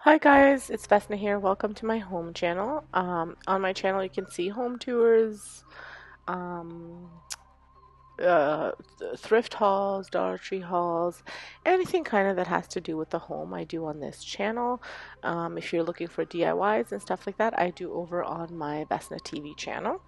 Hi guys, it's Vesna here. Welcome to my home channel. On my channel, you can see home tours, um, uh, thrift hauls, Dollar Tree hauls, anything kind of that has to do with the home I do on this channel. If you're looking for DIYs and stuff like that, I do over on my Vesna TV channel.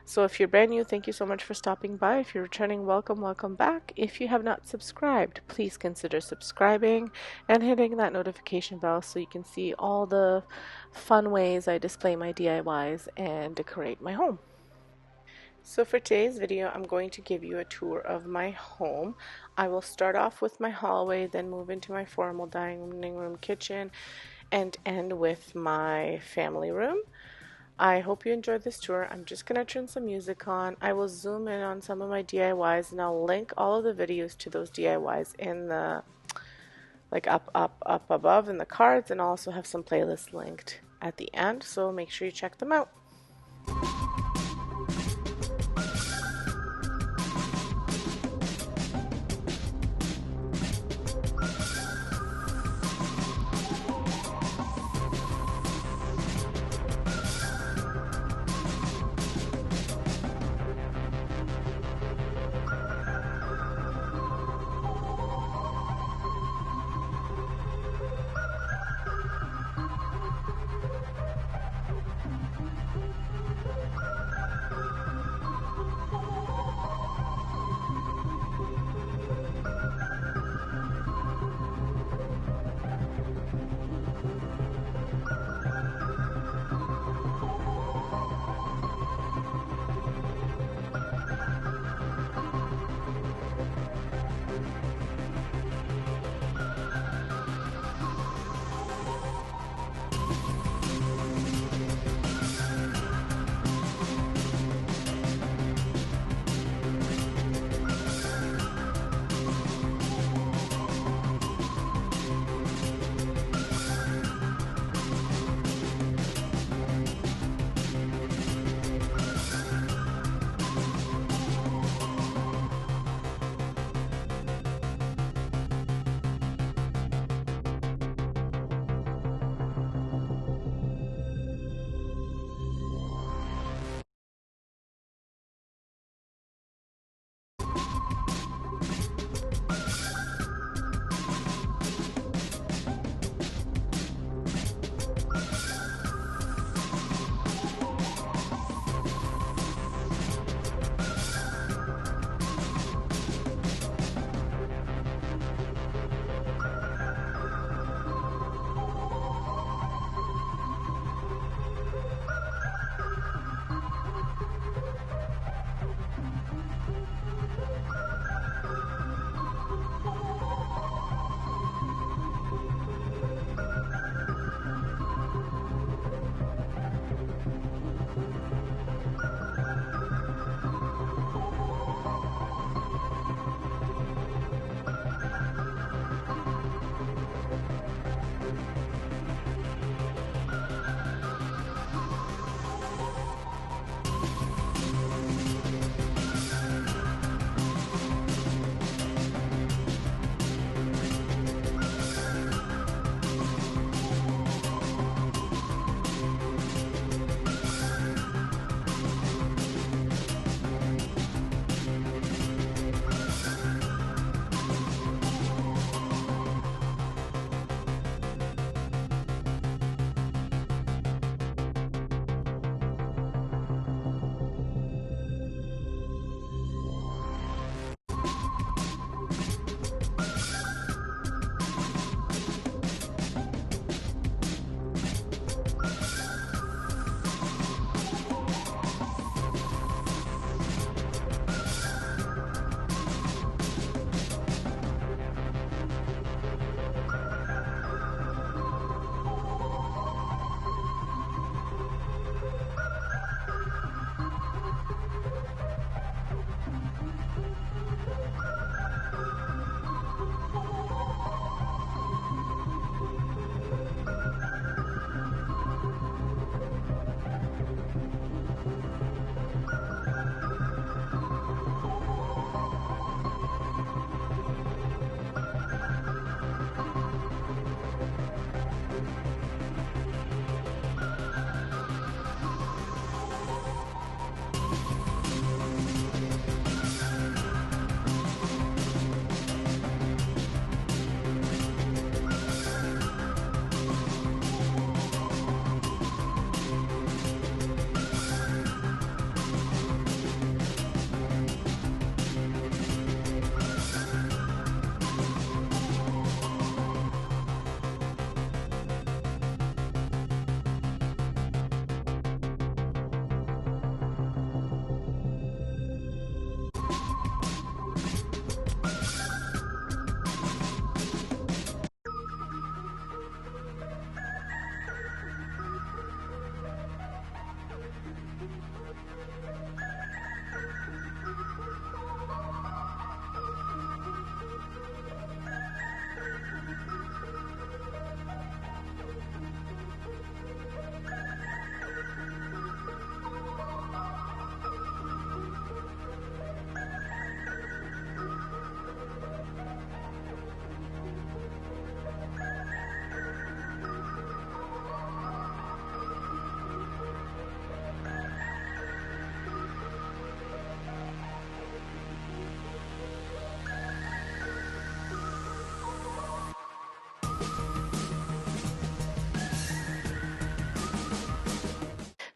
So if you're brand new, thank you so much for stopping by. If you're returning, welcome back. If you have not subscribed, please consider subscribing and hitting that notification bell so you can see all the fun ways I display my DIYs and decorate my home. So for today's video, I'm going to give you a tour of my home. I will start off with my hallway, then move into my formal dining room, kitchen, and end with my family room. I hope you enjoyed this tour. I'm just going to turn some music on. I will zoom in on some of my DIYs and I'll link all of the videos to those DIYs in the up above in the cards, and I'll also have some playlists linked at the end, so make sure you check them out.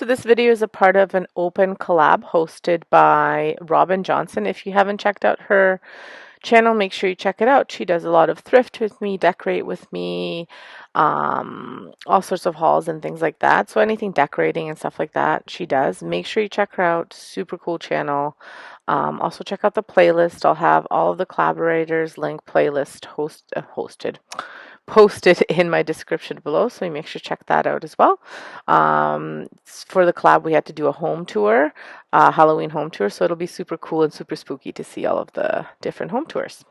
So this video is a part of an open collab hosted by Robin Johnson. If you haven't checked out her channel, make sure you check it out. She does a lot of thrift with me, decorate with me, all sorts of hauls and things like that. So anything decorating and stuff like that, she does. Make sure you check her out. Super cool channel. Also check out the playlist. I'll have all of the collaborators link playlist hosted posted in my description below, so you make sure to check that out as well. For the collab, we had to do a home tour, Halloween home tour, so it'll be super cool and super spooky to see all of the different home tours.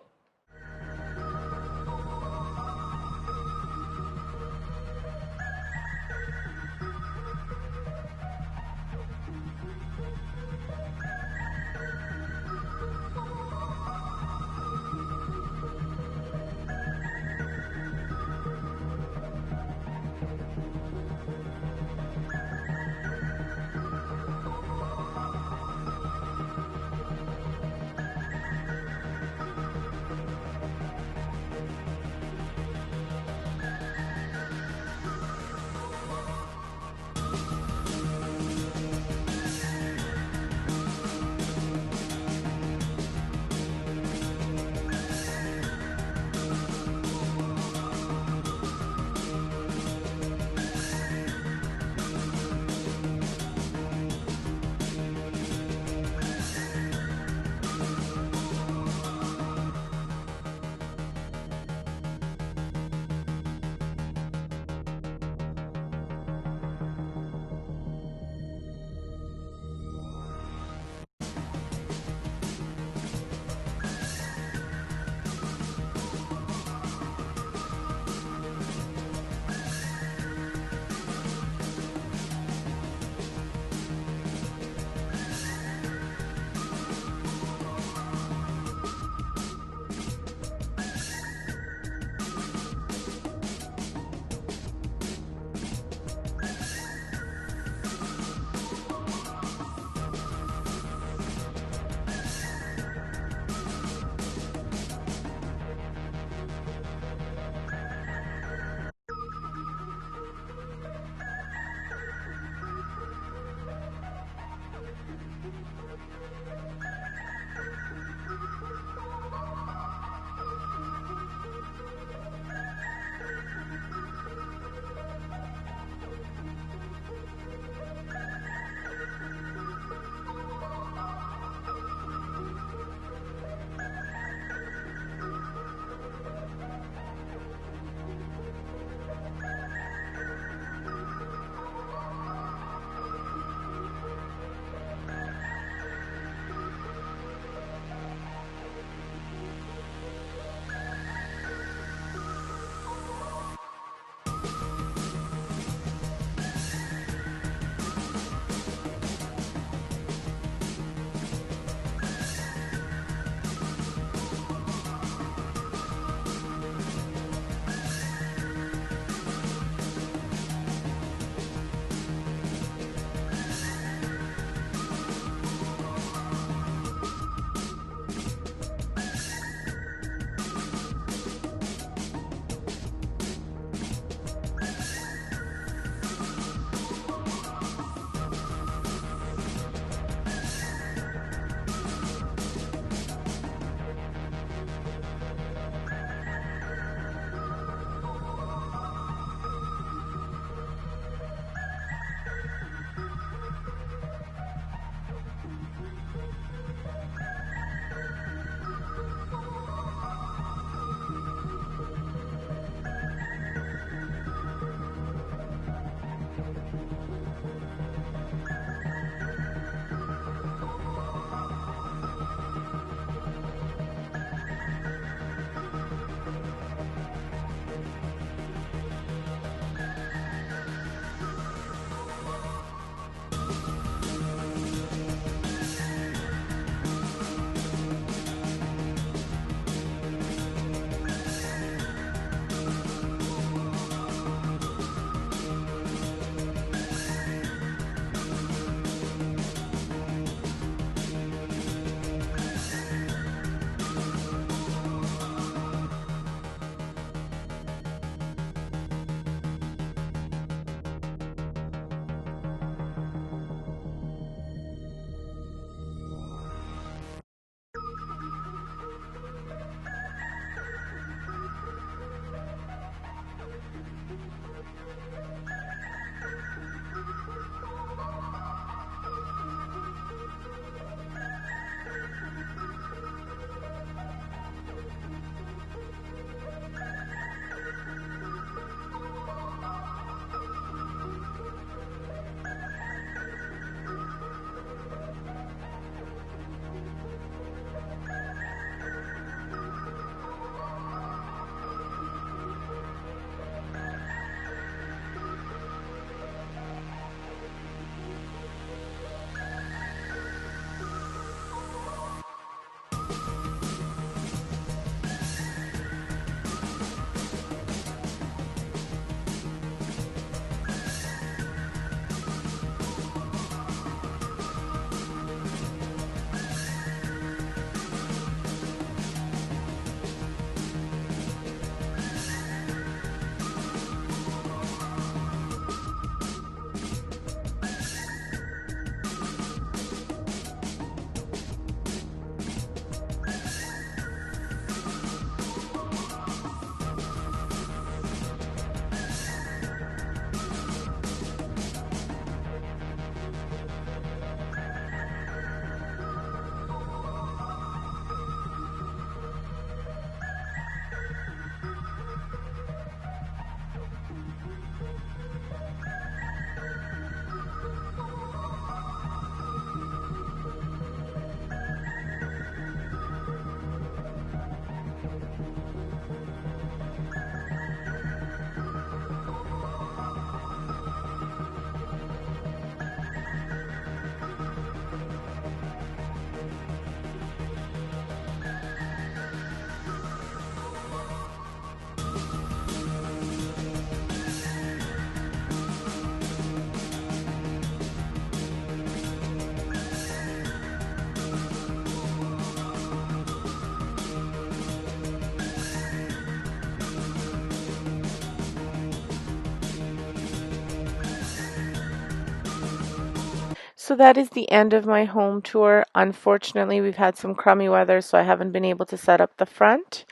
So that is the end of my home tour. Unfortunately, we've had some crummy weather, so I haven't been able to set up the front.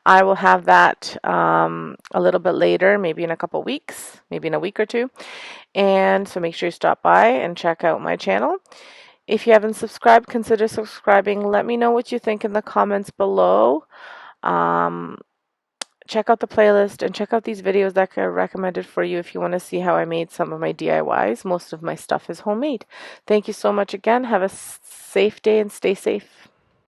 I will have that a little bit later, maybe in a couple weeks, maybe in a week or two. And so make sure you stop by and check out my channel. If you haven't subscribed, consider subscribing. Let me know what you think in the comments below. Um, Check out the playlist and check out these videos that are recommended for you if you want to see how I made some of my DIYs. Most of my stuff is homemade. Thank you so much again. Have a safe day and stay safe.